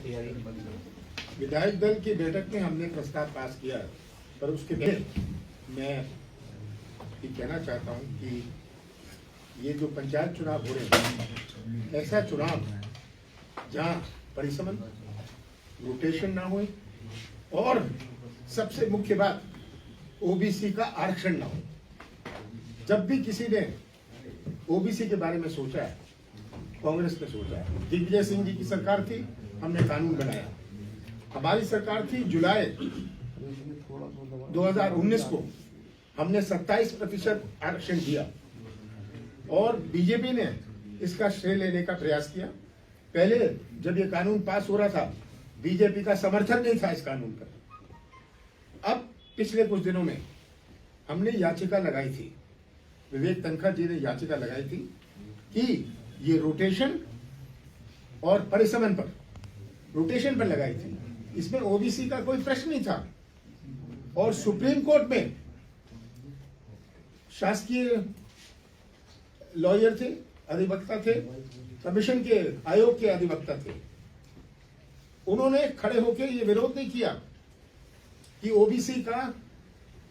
विधायक दल की बैठक में हमने प्रस्ताव पास किया, पर उसके पहले मैं ये कहना चाहता हूँ कि ये जो पंचायत चुनाव हो रहे हैं, ऐसा चुनाव जहाँ परिसमन, रोटेशन ना हो, और सबसे मुख्य बात ओबीसी का आरक्षण ना हो। जब भी किसी ने ओबीसी के बारे में सोचा है, कांग्रेस ने सोचा है। दिग्विजय सिंह जी की सरकार थी, हमने कानून बनाया। हमारी सरकार थी, जुलाई 2019 को हमने 27% आरक्षण दिया, और बीजेपी ने इसका श्रेय लेने का प्रयास किया। पहले जब ये कानून पास हो रहा था, बीजेपी का समर्थन नहीं था इस कानून पर। अब पिछले कुछ दिनों में हमने याचिका लगाई थी, विवेक तनखा जी ने याचिका लगाई थी कि ये रोटेशन और परिसमन पर, रोटेशन पर लगाई थी। इसमें ओबीसी का कोई प्रश्न नहीं था, और सुप्रीम कोर्ट में शासकीय लॉयर थे, अधिवक्ता थे, कमीशन के आयोग के अधिवक्ता थे। उन्होंने खड़े होकर ये विरोध नहीं किया कि ओबीसी का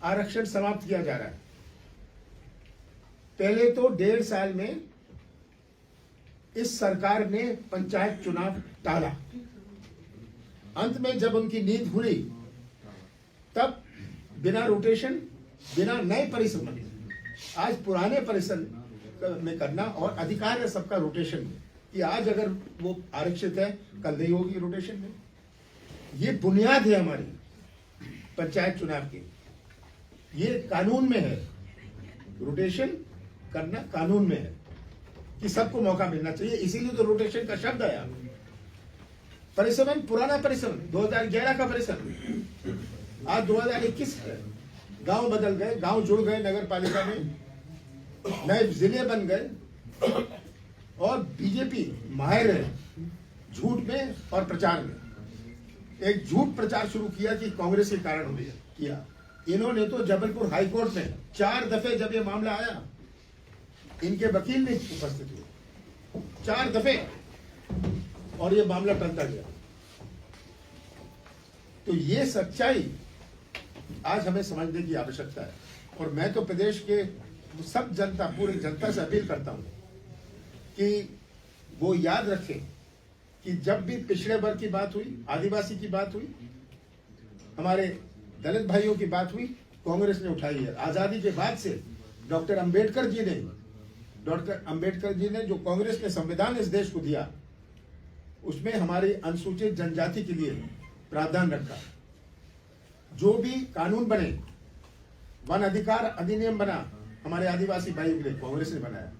आरक्षण समाप्त किया जा रहा है। पहले तो 1.5 साल में इस सरकार ने पंचायत चुनाव टाला। अंत में जब उनकी नींद खुली, तब बिना रोटेशन, बिना नए परिसर, आज पुराने परिसर में करना, और अधिकार है सबका रोटेशन में, कि आज अगर वो आरक्षित है, कल नहीं होगी रोटेशन में। ये बुनियाद है हमारी पंचायत चुनाव की, ये कानून में है, रोटेशन करना कानून में है कि सबको मौका मिलना चाहिए। इसीलिए तो रोटेशन का शब्द आया। परिसमन पुराना परिसमन 2011 का परिसमन, आज 2021 है। गांव बदल गए, गांव जुड़ गए, नगर पालिका में नए जिले बन गए, और बीजेपी माहिर है झूठ में और प्रचार में। एक झूठ प्रचार शुरू किया कि कांग्रेस के कारण हो किया। इन्होंने तो जबलपुर हाईकोर्ट में 4 दफे जब ये मामला आया, इनके वकील नहीं उपस्थित हुए 4 दफे, और ये मामला टलता गया। तो ये सच्चाई आज हमें समझने की आवश्यकता है। और मैं तो प्रदेश के सब जनता, पूरी जनता से अपील करता हूं कि वो याद रखें कि जब भी पिछड़े वर्ग की बात हुई, आदिवासी की बात हुई, हमारे दलित भाइयों की बात हुई, कांग्रेस ने उठाई है। आजादी के बाद से डॉक्टर अंबेडकर जी ने जो कांग्रेस ने संविधान इस देश को दिया, उसमें हमारी अनुसूचित जनजाति के लिए प्रावधान रखा। जो भी कानून बने, वन अधिकार अधिनियम बना हमारे आदिवासी भाई के लिए, कांग्रेस ने बनाया।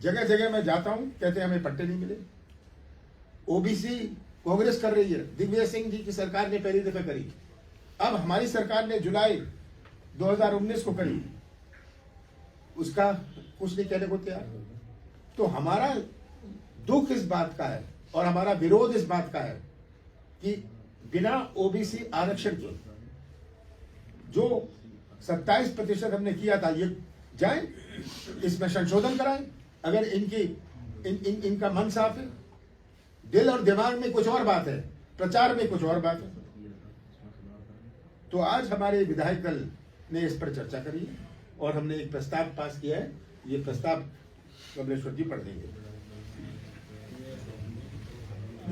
जगह जगह मैं जाता हूं, कहते हैं हमें पट्टे नहीं मिले। ओबीसी कांग्रेस कर रही है, दिग्विजय सिंह जी की सरकार ने पहली दफे करी, अब हमारी सरकार ने जुलाई 2019 को करी, उसका कुछ नहीं कहने को तैयार। तो हमारा दुख इस बात का है, और हमारा विरोध इस बात का है कि बिना ओबीसी आरक्षण के जो 27% हमने किया था, ये जाए, इसमें संशोधन कराएं। अगर इनका मन साफ है, दिल और दिमाग में कुछ और बात है, प्रचार में कुछ और बात है, तो आज हमारे विधायक दल ने इस पर चर्चा करी है, और हमने एक प्रस्ताव पास किया है। ये प्रस्ताव कमलेश्वर जी पढ़ देंगे।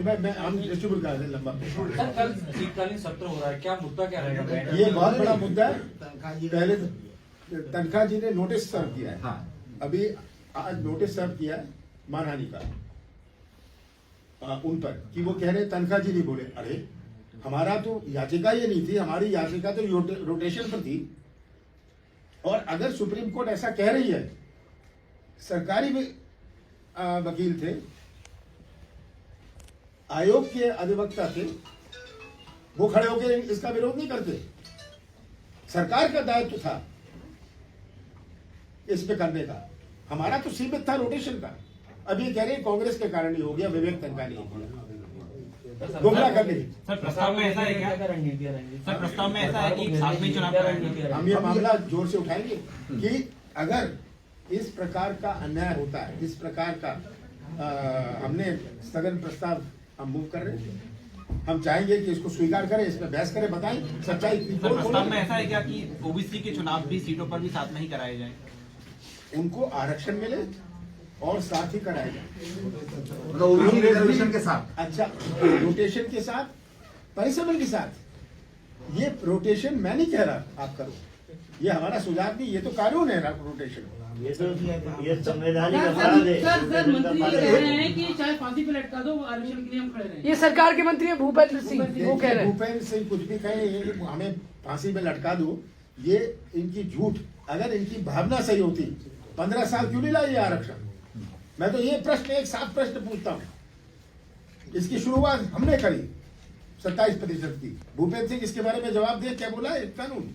मैं हम डिस्ट्रीब्यूट कर दें लंबा। सर, कल शीतकालीन सत्र हो रहा है, क्या मुद्दा क्या रहेगा? ये बहुत बड़ा मुद्दा है। पहले तनखा जी ने नोटिस सर्व किया है। अभी आज नोटिस सर्व किया है मानहानि का उन पर, कि वो कह रहे तनखा जी नहीं बोले। अरे हमारा तो याचिका ये नहीं थी, हमारी याचिका तो रोटेशन पर थी। और अगर सुप्रीम कोर्ट ऐसा कह रही है, सरकारी वकील थे, आयोग के अधिवक्ता थे, वो खड़े होकर इसका विरोध नहीं करते। सरकार का दायित्व था इस पे करने का, हमारा तो सीमित था रोटेशन का। अब ये कह रहे हैं कांग्रेस के कारण ही हो गया, विवेक तनखा नहीं किया, गुमराह करने की। सर, प्रस्ताव में ऐसा है क्या? सर, प्रस्ताव में ऐसा है कि साथ में चुनाव कराएंगे। हम ये मामला जोर से उठाएंगे कि अगर इस प्रकार का अन्याय होता है, इस प्रकार का हमने स्थगन प्रस्ताव हम मूव कर रहे हैं। हम चाहेंगे कि इसको स्वीकार करें, इसमें बहस करें, बताएं सच्चाई। सर प्रस्ताव में ऐसा है क्या कि ओबीसी के चुनाव भी सीटों पर भी साथ में ही कराए जाएं? उनको आरक्षण मिले और साथ ही कराया जाए। मतलब रिजर्वेशन के साथ। अच्छा, रोटेशन के साथ, परिसमन के साथ। ये रोटेशन मैं नहीं कह रहा आप करो, ये हमारा सुझाव नहीं, ये तो कानून है रोटेशन। ये संवैधानिक अपराध है। सर मंत्री कह रहे हैं कि चाहे फांसी पे लटका दो, आरक्षण के लिए हम खड़े रहे। ये सरकार के मंत्री हैं भूपेंद्र सिंह, वो कह रहे हैं। भूपेंद्र सिंह कुछ भी कहे, हमें फांसी में लटका दो, ये इनकी झूठ। अगर इनकी भावना सही होती 15 साल क्यों नहीं लाई आरक्षण? मैं तो ये प्रश्न, एक साफ प्रश्न पूछता हूँ। इसकी शुरुआत हमने करी 27% की। भूपेंद्र सिंह इसके बारे में जवाब दे, क्या बोला है कानून?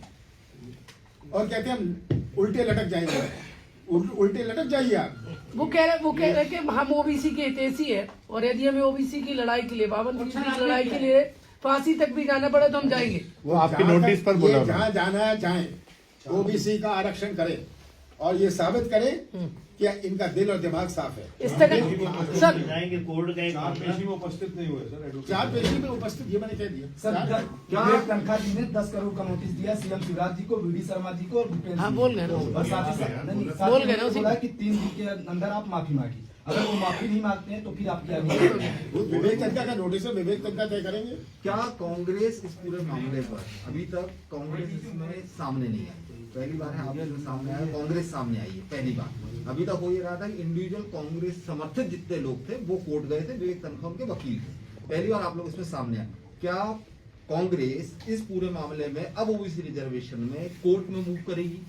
और कहते हैं हम उल्टे लटक जाएंगे, उल्टे लटक जाइए आप। वो कह रहे कि हम ओबीसी के हितैषी है, और यदि हमें ओबीसी की लड़ाई के लिए, 52 की लड़ाई के लिए फांसी तक भी जाना पड़े तो हम जाएंगे। वो आपके नोटिस पर बोला, जहाँ जाना है जाए, ओबीसी का आरक्षण करें और ये साबित करें कि इनका दिल और दिमाग साफ है। इस तरह सर जाएंगे कोर्ट गए, चार पेशी में उपस्थित नहीं हुए सर। 4 पेशी में उपस्थित, ये मैंने कह दिया। सर विवेक तनखा जी ने 10 करोड़ का नोटिस दिया सीएम शिवराज जी को, वीडी शर्मा जी को और भूपेंद्र हाँ, सिंह बोल गए जी ना। को। और साथ ही बोल गए ना उसी- बोला कि 3 दिन के अंदर आप माफी मांगी। अगर वो माफी नहीं मांगते हैं तो फिर आपकी आगे विवेक तनखा का नोटिस है, विवेक तनखा तय करेंगे। क्या कांग्रेस इस पूरे मामले पर अभी तक कांग्रेस इसमें सामने नहीं आई? पहली बार है आप इसमें सामने आया, कांग्रेस सामने आई है पहली बार। अभी तक हो ये रहा था कि इंडिविजुअल कांग्रेस समर्थित जितने लोग थे वो कोर्ट गए थे, विवेक तनखा उनके वकील थे। पहली बार आप लोग इसमें सामने आए। क्या कांग्रेस इस पूरे मामले में अब ओबीसी रिजर्वेशन में कोर्ट में मूव करेगी?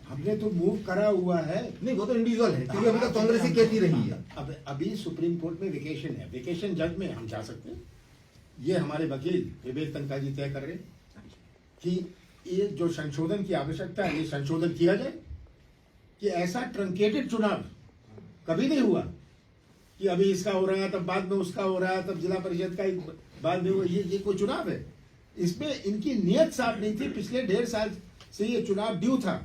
हमने तो मूव करा हुआ है। नहीं, वो तो इंडिविजुअल है, क्योंकि अभी तक कांग्रेस ही कहती रही है। अब अभी सुप्रीम कोर्ट में वेकेशन है, वेकेशन जज में हम जा सकते हैं। ये हमारे वकील विवेक तनखा जी तय कर रहे हैं कि ये जो संशोधन की आवश्यकता है, ये संशोधन किया जाए। कि ऐसा ट्रंकेटेड चुनाव कभी नहीं हुआ कि अभी इसका हो रहा है तब बाद में उसका हो रहा है, तब जिला परिषद का बाद में हुआ। ये कोई चुनाव है? इसमें इनकी नियत साफ नहीं थी। पिछले 1.5 साल से ये चुनाव ड्यू था।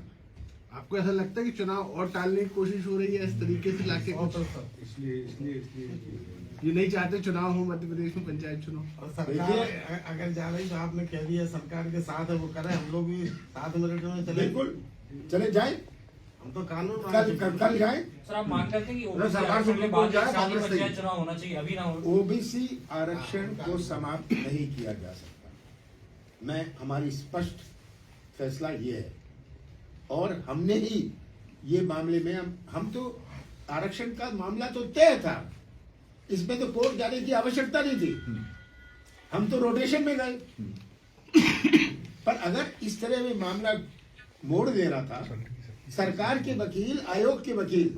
आपको ऐसा लगता है कि चुनाव और टालने की कोशिश हो रही है इस तरीके से लाके कुछ? इसलिए ये नहीं चाहते चुनाव हो मध्य प्रदेश में, पंचायत चुनाव। और सरकार अगर जा रही तो आपने कह दिया सरकार के साथ है, वो करें, हम लोग भी 7 मिनट में चले। बिल्कुल चले जाए, हम तो कानून कल जाए। सर आप मांग करते हैं कि ओबीसी सरकार आरक्षण के सुप्रीम बाद कोर्ट जाए, एक साथ ही कांग्रेस पंचायत नहीं। चुनाव होना चाहिए, अभी ना हो। ओबीसी आरक्षण को समाप्त नहीं किया जा सकता। मैं हमारी स्पष्ट फैसला ये है, और हमने ही ये मामले में हम तो आरक्षण का मामला तो तय था, इसमें तो कोर्ट जाने की आवश्यकता नहीं थी। हम तो रोटेशन में गए। पर अगर इस तरह में मामला मोड़ दे रहा था, सरकार के वकील, आयोग के वकील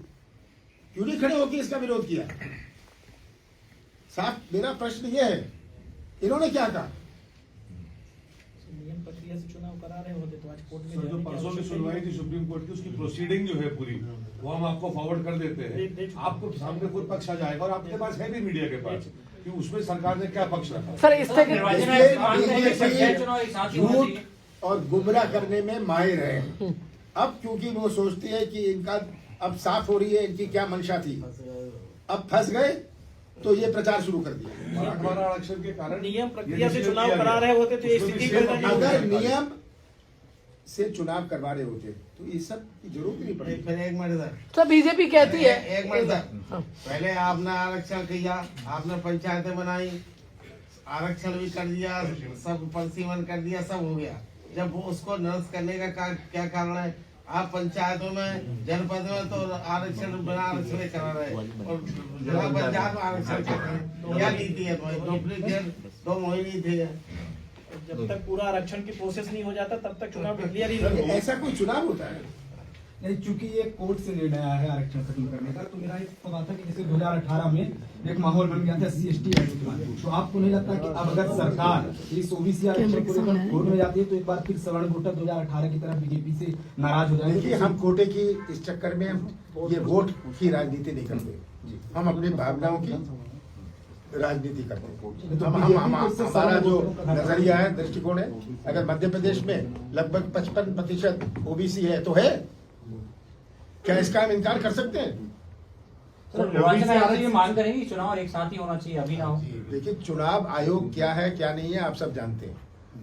क्यों नहीं खड़े होकर इसका विरोध किया? साफ मेरा प्रश्न यह है, इन्होंने क्या कहा? नियम प्रक्रिया से चुनाव करा रहे होते तो आज कोर्ट में सर, जो जाने की परसों की आवश्यकता सुनवाई नहीं थी सुप्रीम कोर्ट की, उसकी प्रोसीडिंग जो है पूरी, वो हम आपको फॉरवर्ड कर देते हैं। आपको सामने कोई पक्ष आ जाएगा, और आपके पास है भी मीडिया के पास कि उसमें सरकार ने क्या पक्ष रखा। सर इस तरह निर्वाचन आयोग से मांग रहे हैं कि पंचायत चुनाव एक साथ ही होना झूठ चाहिए। और गुमराह करने में माहिर है। अब क्योंकि वो सोचती है कि इनका अब साफ हो रही है इनकी क्या मंशा थी, अब फंस गए तो ये प्रचार शुरू कर दिया। मराठवाड़ा आरक्षण के कारण नियम प्रक्रिया से चुनाव करा रहे होते तो ये स्थिति पैदा नहीं होती। अगर नियम से चुनाव करवा रहे होते तो ये सब की जरूरत नहीं पड़ेगी। फिर एक मिनट सर, तो बीजेपी कहती है एक मिनट सर, पहले आपने आरक्षण किया, आपने पंचायतें बनाई, आरक्षण भी कर दिया, सब परिसीमन कर दिया, सब हो गया। जब वो उसको निरस्त करने का क्या कारण है? आप पंचायतों में, जनपद में तो आरक्षण बिना आरक्षण करा रहे, और जिला पंचायत में आरक्षण कर रहे हैं। क्या नीति है? डुप्लीकेट 2 महीने थे। जब तक पूरा आरक्षण की प्रोसेस नहीं हो जाता तब तक चुनाव डिक्लेयर ही सर, नहीं होगा। ऐसा कोई चुनाव होता है? नहीं, चूंकि ये कोर्ट से निर्णय आया है आरक्षण खत्म करने का, तो मेरा एक सवाल था कि जैसे 2018 में एक माहौल बन गया था SC/ST एक्ट का, तो आपको नहीं लगता कि अब अगर सरकार इस ओबीसी आरक्षण को लेकर कोर्ट में जाती है तो एक बार फिर सवर्ण कोटा 2018 की तरह बीजेपी से नाराज हो देखिए, जाएंगे? हम कोटे की इस चक्कर में ये वोट की राजनीति नहीं करते, हम अपनी भावनाओं की राजनीति करते हैं। हमारा जो नजरिया है, दृष्टिकोण है, अगर मध्य प्रदेश में लगभग 55% ओबीसी है तो है, क्या इसका हम इनकार कर सकते हैं? ये मांग करेंगे कि चुनाव एक साथ ही होना चाहिए, अभी ना हो। देखिए, चुनाव आयोग क्या है क्या नहीं है आप सब जानते हैं,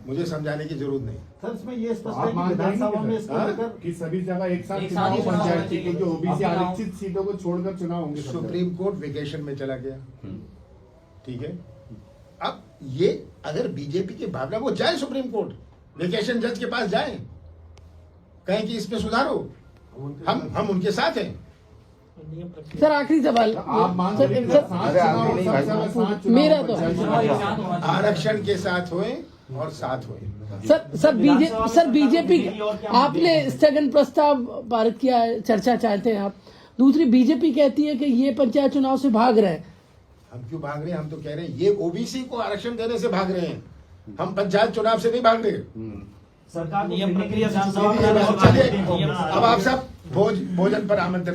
मुझे समझाने की जरूरत नहीं। सर इसमें ये स्पष्ट आप है कि मान विधानसभा में रहे इसको हैं लेकर कि सभी जगह एक साथ एक चुनाव साथ ही चुनाव पंचायत होना की, क्योंकि चाहिए। ओबीसी अभी ना हो। आरक्षित सीटों को छोड़कर चुनाव होंगे सब जगह। सुप्रीम कोर्ट वेकेशन में चला गया, ठीक है। अब ये अगर बीजेपी की भावना, वो जाए सुप्रीम कोर्ट, वेकेशन जज के पास जाए, कहें कि इसमें सुधारो, हम उनके साथ हैं। सर आखिरी सवाल आप मान सर, रहे हैं कि सर, सात चुनाव, सब जगह सात चुनाव मेरा तो- पंचायत चुनाव एक चुनाव। साथ होना चाहिए। आरक्षण के साथ होए और साथ होए। सर बीजेपी आपने स्थगन प्रस्ताव पारित किया है, चर्चा चाहते हैं आप। दूसरी बीजेपी कहती है कि ये पंचायत चुनाव से भाग रहे हैं। हम क्यों भाग रहे हैं? हम तो कह रहे हैं ये ओबीसी को आरक्षण देने से भाग रहे हैं, हम पंचायत चुनाव से नहीं भाग रहे। सरकार को ये निर्णय के लिए प्रक्रिया विधानसभा में चलिए, अब आप सब भोजन पर आमंत्रित।